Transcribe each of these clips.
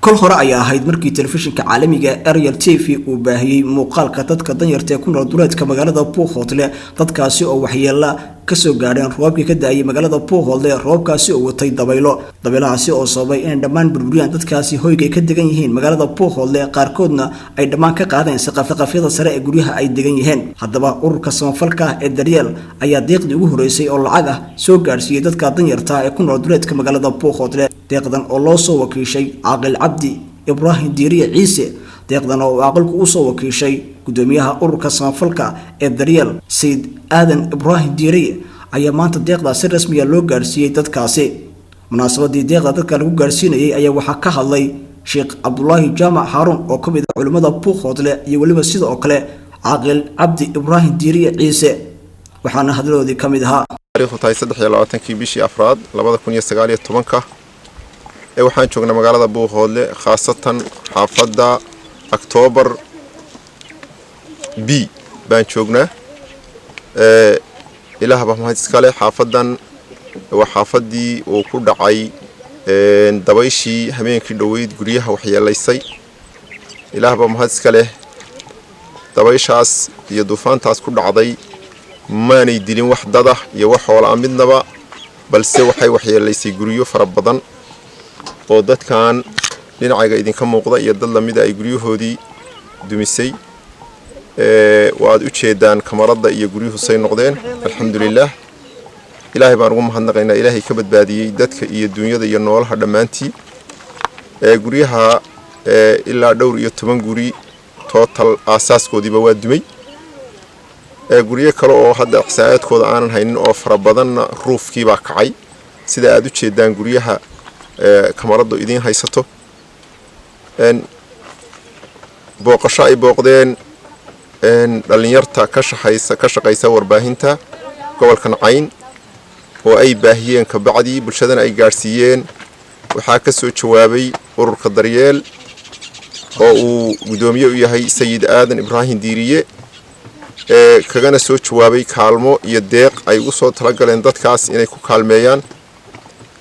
كل هراء يا هيد مركي تلفزيون كعالمي أريال تيفي وباهي مقال كتد كدنير تكون ردولات كمجالة بوخوت لا تد كاسي أو وحيلا كسو قارين رواب كده أي مجالة بوخوت لا رواب كاسي أو تي دبيلا عسي أو صبي إن دمان بربريان تد كاسي هوي كده جيهين مجالة بوخوت لا قاركودنا أي دمان كقاعدين سقافة سراء جريها أي دجيهين حتى بقى أورك سمفلكة الدريال أي ضيق لجوه رئيسي أو العجة سو قارسي تد كدنير تا يكون ردولات كمجالة بوخوت لا deeqdan oo loo soo wakiishay Caaqil Cabdi Ibrahim Diiriye Ciise deeqdan oo aqalku u soo wakiishay gudoomiyaha ururka samafalka ee Daryeel Said Aadan Ibrahim Diiriye ayaa maanta deeqda si rasmi ah loo gaarsiiyay dadkaasi munaasabadii deeqda dadka lagu gaarsiinayay ayaa waxa ka hadlay Sheekh Abdullahi Jaamac Harun oo kamid ah culimada Buuqoodle iyo waliba sidoo kale Caaqil Cabdi Ibrahim Diiriye Ciise waxaana hadaloodii kamid ahaa taariikhdu tahay 23 bishii Afraad 2019 waxaan joognaa magaalada Buuqoodle khaasatan xaafadda October B baan joognaa ilaaha baa mahad iska leh xaafadan waa xaafadii uu ku dhacay dabayshii habeenkii dhaweyd guriyaha waxyeelaysay ilaaha baa mahad iska leh dabayshaas iyo duufaantaas ku dhacday maanay dilin wax dada iyo wax xoolo midnaba balse waxay waxyeelaysay guriyo fara badan oo dadkan dhinaciga idinka muuqda iyo dad lamid ah ay guriyahoodii dumisay waad u jeedaan kamarada iyo guriyuhu say noqdeen alxamdulillah ilaahay baan ugu mahadnaqaynaa ilaahay ka badbaadiyay dadka iyo dunyada iyo noolaha dhamaantii guriyaha ilaa dhowr iyo 10 guri total asaaskoodiiba waa dumay guriyo kale oo hadda ixsaa'aadkooda aanan haynin oo fara badan ruufkii baa kacay sida aad u jeedaan guriyaha kamarada idin haysato booqasho ay booqdeen dhalinyarta ka shaqaysa warbaahinta gobolka Cayn oo ay baahiyeen ka bacdi bulshadana ay gaarsiiyeen waxa ka soo jawaabay ururka Daryeel oo uu gudoomiye u yahay Sayid Aadan Ibrahim Diiriye kagana soo jawaabay kaalmo iyo deeq ay u soo talagaleen dadkaas inay ku kaalmeeyaan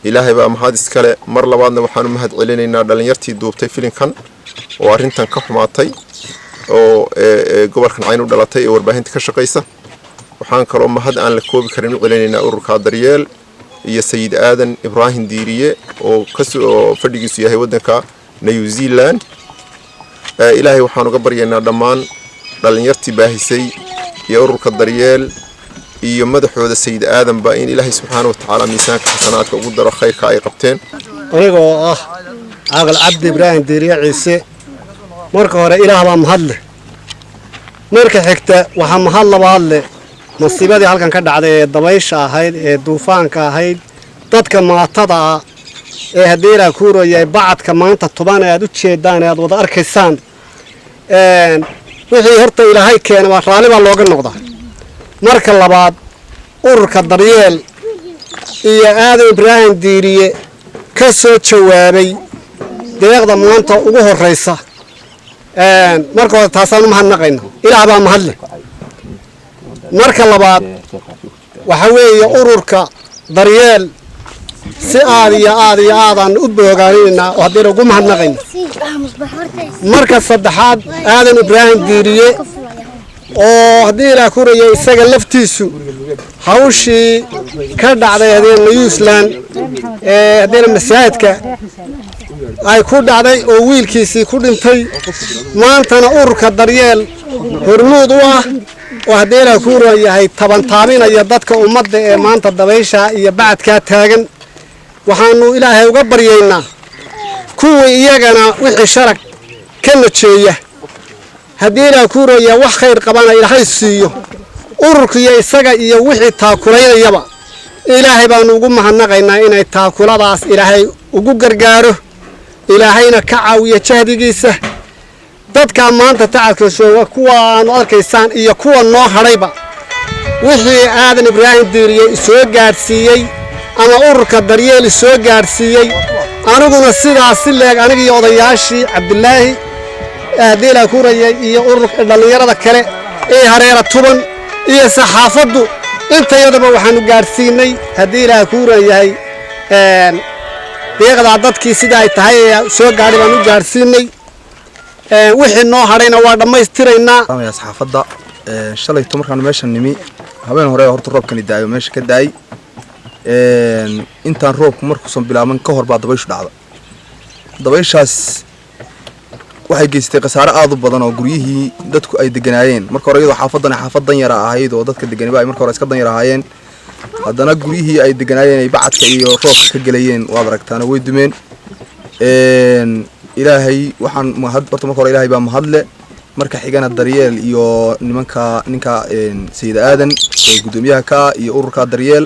ilaahay baa mahad iska leh mar labaadna waxaan u mahad celinaynaa dhalinyartii duubtay filimkan oo arintan ka xumaatay oo gobolka Cayn u dhalatay ee warbaahinta ka shaqeysa waxaan kaloo mahad aan la koobi karin u celinaynaa ururka Daryeel iyo Sayid Aadan Ibrahim Diiriye oo kasoo fadhigiisu yahay wadanka New Zealand ilaahay waxaan uga baryaynaa dhammaan dhalinyartii baahisay iyo ururka Daryeel iyo madaxooda Sayid Aadan ba in ilaahay subhanahu wa ta'ala miisaanka xasanaadka ugu daro khayrka ay qabteen anigoo ah Caaqil Cabdi Ibrahim Diiriye Ciise marka hore ilaaha baa mahad leh marka xigta waxa mahad labaad leh masiibadii halkan ka dhacday ee dabaysha ahayd ee duufaanka ahayd dadka maatada ee hadeera ku royay bacadka maanta toban aad u jeedaan aad wada arkaysaan wixii horta ilaahay keenay waa raali baa looga noqdaa marka labaad ururka Daryeel iyo Aadan Ibrahim Diiriye ka soo jawaabay deeqda maanta ugu horeysa marka hore taasaan u mahadnaqaynaa ilaaha baa mahad leh marka labaad waxa weeye ururka Daryeel si aad iyo aadaan u boogaanina oo hadii ugu mahadnaqayna marka saddexaad Aadan Ibrahim Diiriye oo hadii la kurayay isaga laftiisu hawshii ka dhacday New Zealand hadii masaajidka ay ku dhacday oo wiilkiisii ku dhintay maantana ururka Daryeel hormuud u ah oo hadii la kurayay taabinaya dadka ummadda ee maanta dabaysha iyo bacadka taagan waxaanu ilaahay uga baryaynaa kuwii iyagana wixii sharag ka najeeya hadii la kuraya wax khayr qabana ilaahay siiyo ururkiisa isaga iyo wixii taakulaynayaba ilaahay baan ugu mahadnaqaynaa inay taakuladaas ilaahay ugu gargaaro ilaahayna ka caawiyo jahdigiisa dadka maanta tacalka soo kuwa aan arkaysaan iyo kuwa noo hadhayba wixii Aadan Ibrahim Diiriye soo gaarsiiyay ama ururka Daryeel soo gaarsiiyay aniguna sidaas leeg aniga iyo odayaashii Cabdullaahi hadii la kurayay iyo ururka dhalinyarada kale ee hareera tuban iyo saxaafadu intayadaba waxaanu gaarsiinay hadii la kurayay deeqda dadkii sida ay tahay soo gaadhay baan u gaarsiinay wixii noo hadhayna waa dhammaystiraynaa saxaafadda shalay markaan meesha nimi habeen hore horta roobkani daayo meesha ka daay intaan roobku markuusan bilaaban ka hor baa dabayshu dhacda dabayshaas waxay geystay khasaare aad u badan oo guryihii dadku ay deganaayeen marka hore iyadoo xaafad dan yar ahayd oo dadka deganaba ay marka hore iska dan yar ahaayeen haddana guryihii ay deganaayeen ay bacadka iyo roobka ka galayeen waad aragtaan way dumeen ilaahay waxaan horta marka hore ilaahay baa mahadle marka xigana daryeel iyo ninka sayid aadan ee gudoomiyaha ka iyo ururka daryeel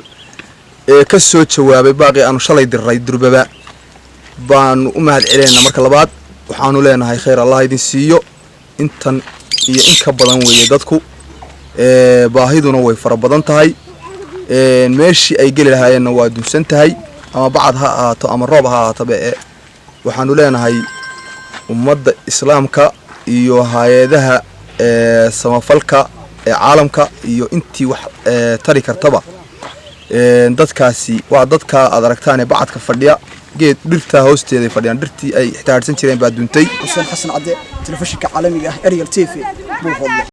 ee ka soo jawaabay baaqi aanu shalay diray durbaba baan u mahad celinayna marka labaad waxaanu leenahay khayr Allah idin siiyo intan iyo in ka badan weeye dadku baahiduna way fara badan tahay meeshii ay geli lahaayeen waa dunsan tahay ama bacad ha ahaato ama roob ha ahaato waxaanu leenahay ummadda islaamka iyo hay'adaha samafalka ee caalamka iyo intii wax tari kartaba dadkaasi waa dadka aad aragtaan ee bacadka fadhiya geed dhirta hoosteeda fadhiyaan dhirtii ay ixtiraarsan jireen baa duntay Xuseen Xasan Cade telefishinka caalamiga ah Ariel TV